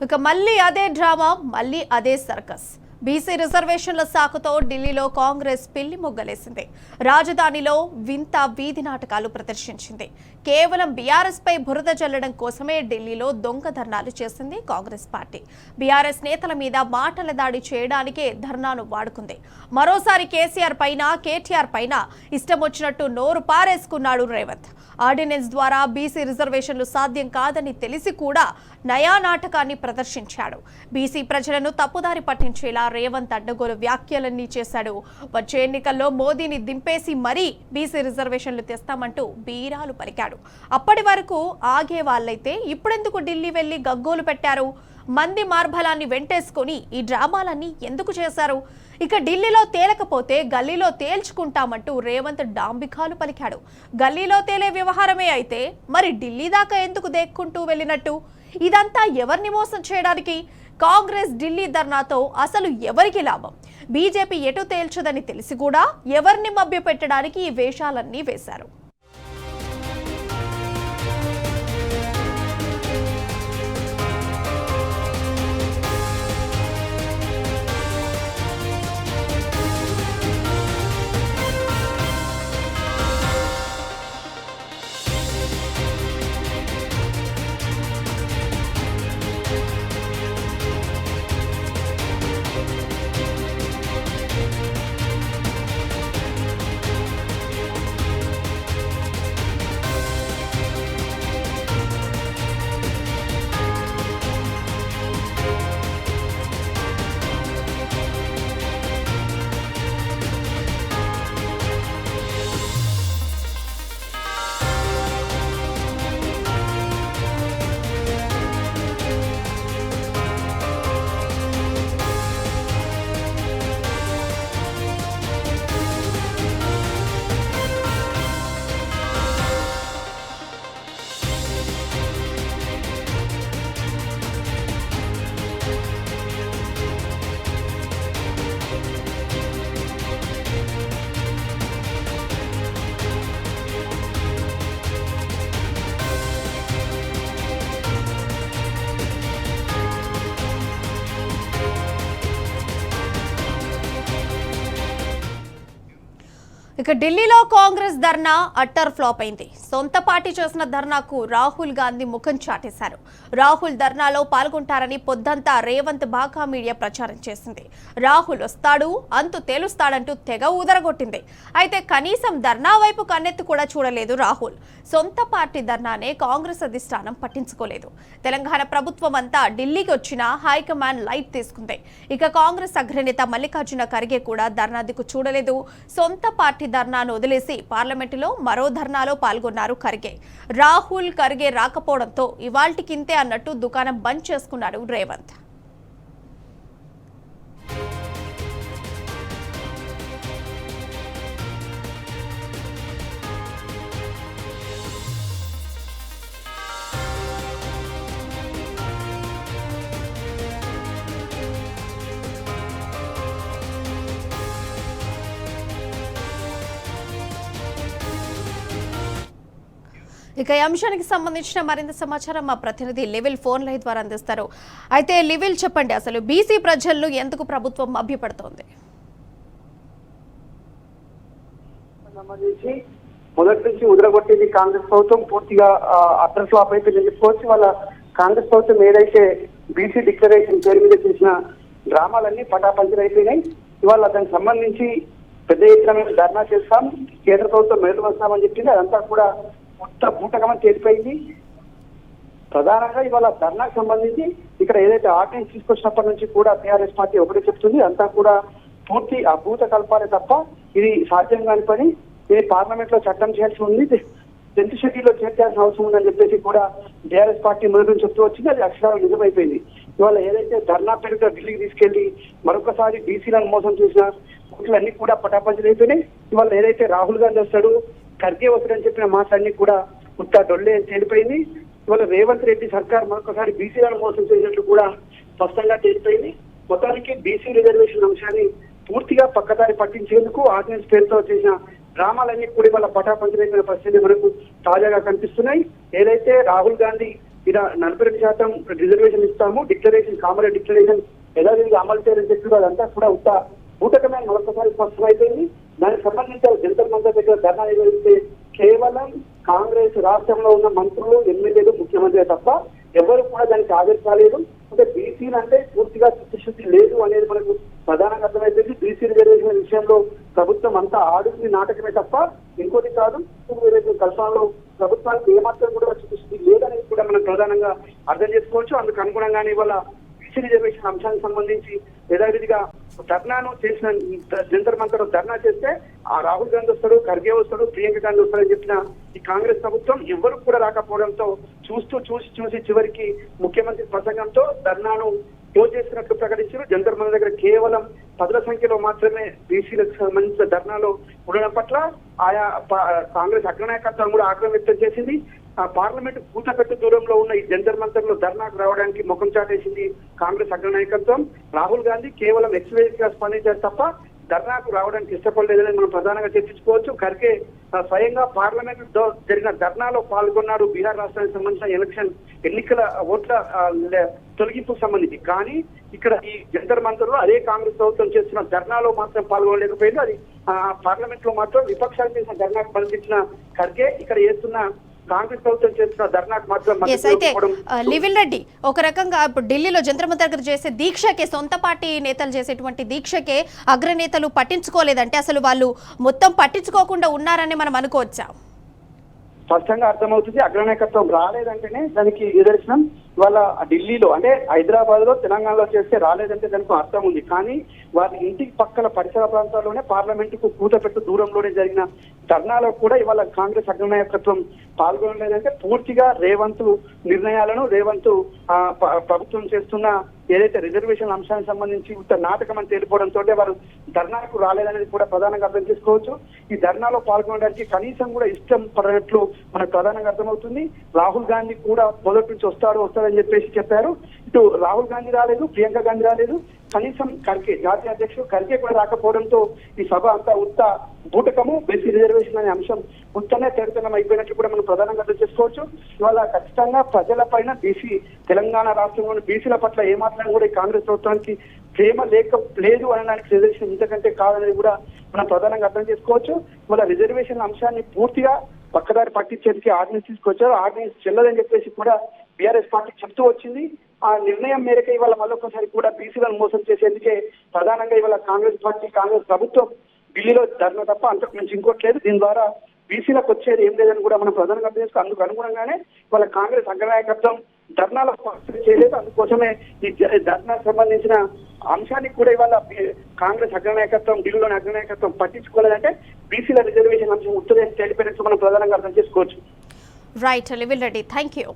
ఇక మళ్ళీ అదే డ్రామా, మళ్ళీ అదే సర్కస్. బీసీ రిజర్వేషన్ల సాకుతో ఢిల్లీలో కాంగ్రెస్ పిల్లి మొగ్గలేసింది. రాజధానిలో వింత వీధి నాటకాలు ప్రదర్శించింది. కేవలం బీఆర్ఎస్ పై బురద జల్లడం కోసమే ఢిల్లీలో దొంగ ధర్నాలు చేసింది కాంగ్రెస్ పార్టీ. బీఆర్ఎస్ నేతల మీద మాటల దాడి చేయడానికే ధర్నాను వాడుకుంది. మరోసారి కేసీఆర్ పైన, కేటీఆర్ పైన ఇష్టం వచ్చినట్టు నోరు పారేసుకున్నాడు రేవంత్. ఆర్డినెన్స్ ద్వారా బీసీ రిజర్వేషన్లు సాధ్యం కాదని తెలిసి కూడా నయా నాటకాన్ని ప్రదర్శించాడు. బీసీ ప్రజలను తప్పుదారి పట్టించేలా రేవంత్ అడ్డగోలు వ్యాఖ్యలన్నీ చేశాడు. వచ్చే ఎన్నికల్లో మోదీని దింపేసి మరీ బీసీ రిజర్వేషన్లు తెస్తామంటూ బీరాలు పలికాడు. అప్పటి వరకు ఆగే వాళ్ళైతే ఇప్పుడెందుకు ఢిల్లీ వెళ్లి గగ్గోలు పెట్టారు? మంది మార్బలాన్ని వెంటేసుకొని ఈ డ్రామాలన్నీ ఎందుకు చేశారు? ఇక ఢిల్లీలో తేలకపోతే గల్లీలో తేల్చుకుంటామంటూ రేవంత్ డాంబికాలు పలికాడు. గల్లీలో తేలే వ్యవహారమే అయితే మరి ఢిల్లీ దాకా ఎందుకు దేక్కుంటూ వెళ్ళినట్టు? ఇదంతా ఎవరిని మోసం చేయడానికి? కాంగ్రెస్ ఢిల్లీ ధర్నాతో అసలు ఎవరికి లాభం? బీజేపీ ఎటు తేల్చదని తెలిసి కూడా ఎవరిని మభ్యపెట్టడానికి ఈ వేషాలన్నీ వేశారు. ఇక ఢిల్లీలో కాంగ్రెస్ ధర్నా అట్టర్ ఫ్లాప్ అయింది. సొంత పార్టీ చేసిన ధర్నాకు రాహుల్ గాంధీ ముఖం చాటేశారు. రాహుల్ ధర్నాలో పాల్గొంటారని పొద్దంతా రేవంత్ బాగా మీడియా ప్రచారం చేసింది. రాహుల్ వస్తాడు, అంతు తేలుస్తాడంటూ తెగ ఊదరగొట్టింది. అయితే కనీసం ధర్నా వైపు కన్నెత్తి కూడా చూడలేదు రాహుల్. సొంత పార్టీ ధర్నానే కాంగ్రెస్ అధిష్టానం పట్టించుకోలేదు. తెలంగాణ ప్రభుత్వం అంతా ఢిల్లీకి వచ్చిన హైకమాండ్ లైట్ తీసుకుంది. ఇక కాంగ్రెస్ అగ్రనేత మల్లికార్జున ఖర్గే కూడా ధర్నా దిక్కు చూడలేదు. సొంత పార్టీ ధర్నాను వదిలేసి పార్లమెంటులో మరో ధర్నాలో పాల్గొన్నారు ఖర్గే. రాహుల్ ఖర్గే రాకపోవడంతో ఇవాల్టికింతే అన్నట్టు దుకాణం బంద్ చేసుకున్నాడు రేవంత్. ఇక ఈ అంశానికి సంబంధించిన మరింత సమాచారం మా ప్రతినిధి లెవెల్ ఫోన్ లైన్ ద్వారా అందిస్తారు. అయితే లెవెల్ చెప్పండి, అసలు బీసీ ప్రజలను ఎందుకు ప్రభుత్వం మభ్యపెడుతోంది? మొదటి నుంచి ఉదరగొట్టింది కాంగ్రెస్ ప్రభుత్వం పూర్తిగా అట్టర్ ఫ్లాప్ అయిపోయిందని చెప్పుకోవచ్చు. వాళ్ళ కాంగ్రెస్ ప్రభుత్వం ఏదైతే బీసీ డిక్లరేషన్ పేరు మీద చేసిన డ్రామాలన్నీ పటాపంచలు అయిపోయినాయి. ఇవాళ దానికి సంబంధించి పెద్ద ఎత్తున ధర్నా చేస్తాం, కేంద్ర ప్రభుత్వం మెరుగు వస్తామని చెప్పింది. అదంతా కూడా కొత్త బూటకమని తెలిపోయింది. ప్రధానంగా ఇవాళ ధర్నాకు సంబంధించి ఇక్కడ ఏదైతే ఆర్డినెన్స్ తీసుకొచ్చినప్పటి నుంచి కూడా టీఆర్ఎస్ పార్టీ ఒకటే చెప్తుంది, అంతా కూడా పూర్తి అభూత కల్పాలే తప్ప ఇది సాధ్యం కాని పని. ఇది పార్లమెంట్ లో చట్టం చేయాల్సి ఉంది, 10th షెడ్యూల్లో చేర్చాల్సిన అవసరం ఉందని చెప్పేసి కూడా టీఆర్ఎస్ పార్టీ మొదటి నుంచి చెప్తూ వచ్చింది. అది అక్షరాలు నిజమైపోయింది. ఇవాళ ఏదైతే ధర్నా పేరుతో ఢిల్లీకి తీసుకెళ్లి మరొకసారి బీసీలను మోసం చేసిన అన్ని కూడా పటాపంచలు అయిపోయినాయి. ఇవాళ ఏదైతే రాహుల్ గాంధీ వస్తాడు, ఖర్గే వస్తాడని చెప్పిన మాటలన్నీ కూడా ఉత్త డొల్లే తేలిపోయింది. ఇవాళ రేవంత్ రెడ్డి సర్కార్ మరొకసారి బీసీలను మోసం చేసినట్లు కూడా స్పష్టంగా తేలిపోయింది. మొత్తానికి బీసీ రిజర్వేషన్ అంశాన్ని పూర్తిగా పక్కదారి పట్టించేందుకు ఆర్డినెన్స్ పేరుతో చేసిన డ్రామాలన్నీ కూడా వాళ్ళ పటాపంచలైన పరిస్థితి మనకు తాజాగా కనిపిస్తున్నాయి. ఏదైతే రాహుల్ గాంధీ ఇలా 42% రిజర్వేషన్ ఇస్తాము, డిక్లరేషన్ కామన్ డిక్లరేషన్ యథావిధిగా అమలు చేయాలని చెప్పి అదంతా కూడా బూటకమైన మరొకసారి స్పష్టమైపోయింది. దానికి సంబంధించి జంతర్ మంతర్ దగ్గర ధర్నా నిర్వహిస్తే కేవలం కాంగ్రెస్ రాష్ట్రంలో ఉన్న మంత్రులు, ఎమ్మెల్యేలు, ముఖ్యమంత్రి తప్ప ఎవరు కూడా దానికి హాజరు కాలేదు. అంటే బీసీలు అంటే పూర్తిగా చిత్తశుద్ధి లేదు అనేది మనకు ప్రధానంగా అర్థమైపోయింది. బీసీ రిజర్వేషన్ విషయంలో ప్రభుత్వం అంతా ఆడుతుంది నాటకమే తప్ప ఇంకోటి కాదు. కల్పనలో ప్రభుత్వానికి ఏమాత్రం కూడా చిత్తశుద్ధి లేదనేది కూడా మనం ప్రధానంగా అర్థం చేసుకోవచ్చు. అందుకు అనుగుణంగానే ఇవాళ బీసీ రిజర్వేషన్ అంశానికి సంబంధించి యథావిధిగా ధర్నాను చేసిన జంతర్ మంతర్ ధర్నా చేస్తే ఆ రాహుల్ గాంధీ వస్తాడు, ఖర్గే వస్తాడు, ప్రియాంక గాంధీ వస్తాడని చెప్పిన ఈ కాంగ్రెస్ ప్రభుత్వం ఎవరు కూడా రాకపోవడంతో చూసి చివరికి ముఖ్యమంత్రి ప్రసంగంతో ధర్నాను క్లోజ్ చేసినట్లు ప్రకటించారు. జంతర్ మంతర్ దగ్గర కేవలం 10ల సంఖ్యలో మాత్రమే బీసీలకు సంబంధించిన ధర్నాలో ఉండడం పట్ల ఆయా కాంగ్రెస్ అగ్రనాయకత్వం కూడా ఆగ్రహం వ్యక్తం చేసింది. పార్లమెంట్ కూతపెట్టు దూరంలో ఉన్న ఈ జంతర్ మంతర్ లో ధర్నాకు రావడానికి ముఖం చాటేసింది కాంగ్రెస్ అగ్రనాయకత్వం. రాహుల్ గాంధీ కేవలం ఎక్స్వేజ్ గా స్పందించారు తప్ప ధర్నాకు రావడానికి ఇష్టపడలేదని మనం ప్రధానంగా చర్చించుకోవచ్చు. ఖర్గే స్వయంగా పార్లమెంట్ లో జరిగిన ధర్నాలో పాల్గొన్నారు బీహార్ రాష్ట్రానికి సంబంధించిన ఎన్నికల ఓట్ల తొలగింపుకు సంబంధించి. కానీ ఇక్కడ ఈ జంతర్ మంతర్ లో అదే కాంగ్రెస్ ప్రభుత్వం చేస్తున్న ధర్నాలో మాత్రం పాల్గొనలేకపోయింది. అది పార్లమెంట్ లో మాత్రం విపక్షాలు చేసిన ధర్నాకు స్పందించిన ఖర్గే ఇక్కడ చేస్తున్న కాంగ్రెస్ ప్రభుత్వం చేస్తున్న ధర్నాకు మాత్రం అయితే లివిల్ రెడ్డి ఒక రకంగా ఇప్పుడు ఢిల్లీలో జంతర్ మంతర్ దగ్గర చేసే దీక్షకే, సొంత పార్టీ నేతలు చేసేటువంటి దీక్షకే అగ్రనేతలు పట్టించుకోలేదంటే అసలు వాళ్ళు మొత్తం పట్టించుకోకుండా ఉన్నారని మనం అనుకోవచ్చా? స్పష్టంగా అర్థమవుతుంది. అగ్రనాయకత్వం రాలేదంటేనే దానికి నిదర్శనం. ఇవాళ ఢిల్లీలో అంటే హైదరాబాద్ లో, తెలంగాణలో చేస్తే రాలేదంటే దానికి అర్థం ఉంది. కానీ వారి ఇంటికి పక్కల పరిసర ప్రాంతాల్లోనే పార్లమెంట్ కు కూతపెట్టు దూరంలోనే జరిగిన ధర్నాలో కూడా ఇవాళ కాంగ్రెస్ అగ్రనాయకత్వం పాల్గొనలేదంటే పూర్తిగా రేవంత్ నిర్ణయాలను, రేవంత్ ప్రభుత్వం చేస్తున్న ఏదైతే రిజర్వేషన్ అంశానికి సంబంధించి నాటకం అని తేలిపోవడంతో వారు ధర్నాకు రాలేదనేది కూడా ప్రధానంగా అర్థం చేసుకోవచ్చు. ఈ ధర్నాలో పాల్గొనడానికి కనీసం కూడా ఇష్టం పడినట్లు మనకు ప్రధానంగా అర్థమవుతుంది. రాహుల్ గాంధీ కూడా మొదటి నుంచి వస్తాడని చెప్పేసి చెప్పారు. ఇటు రాహుల్ గాంధీ రాలేదు, ప్రియాంక గాంధీ రాలేదు, కనీసం ఖర్గే జాతీయ అధ్యక్షుడు ఖర్గే కూడా రాకపోవడంతో ఈ సభ అంతా బూటకము, బీసీ రిజర్వేషన్ అనే అంశం ఉత్తనే తేడుతనం అయిపోయినట్లు కూడా మనం ప్రధానంగా అర్థం చేసుకోవచ్చు. ఇవాళ ఖచ్చితంగా ప్రజల పైన తెలంగాణ రాష్ట్రంలోని బీసీల పట్ల ఏమాత్రం కూడా ఈ కాంగ్రెస్ ప్రభుత్వానికి ప్రేమ లేదు అనడానికి రిజర్వేషన్ ఇంతకంటే కాదనేది కూడా మనం ప్రధానంగా అర్థం చేసుకోవచ్చు. ఇవాళ రిజర్వేషన్ అంశాన్ని పూర్తిగా పక్కదారి పట్టించేందుకు ఆర్డినెన్స్ తీసుకొచ్చారు. ఆర్డినెన్స్ చెల్లదని చెప్పేసి కూడా బీఆర్ఎస్ పార్టీ చెప్తూ వచ్చింది. ఆ నిర్ణయం మేరకు ఇవాళ మరొకసారి కూడా బీసీలను మోసం చేసేందుకే ప్రధానంగా ఇవాళ కాంగ్రెస్ ప్రభుత్వం ఢిల్లీలో ధర్నా తప్ప అంతకు మించి ఇంకోటి లేదు. దీని ద్వారా బీసీలకు వచ్చేది ఏం లేదని కూడా మనం ప్రధానంగా అర్థం చేసుకో. అందుకు అనుగుణంగానే ఇవాళ కాంగ్రెస్ అగ్రనాయకత్వం ధర్నాలో స్పష్టం చేయలేదు. అందుకోసమే ఈ ధర్నాకు సంబంధించిన అంశానికి కూడా ఇవాళ కాంగ్రెస్ అగ్రనాయకత్వం, ఢిల్లీలోని అగ్రనాయకత్వం పట్టించుకోలేదంటే బీసీల రిజర్వేషన్ అంశం ఉత్తరే తెలిపినట్టు మనం ప్రధానంగా అర్థం చేసుకోవచ్చు. రైట్ లివిల్ రెడ్డి, థ్యాంక్ యూ.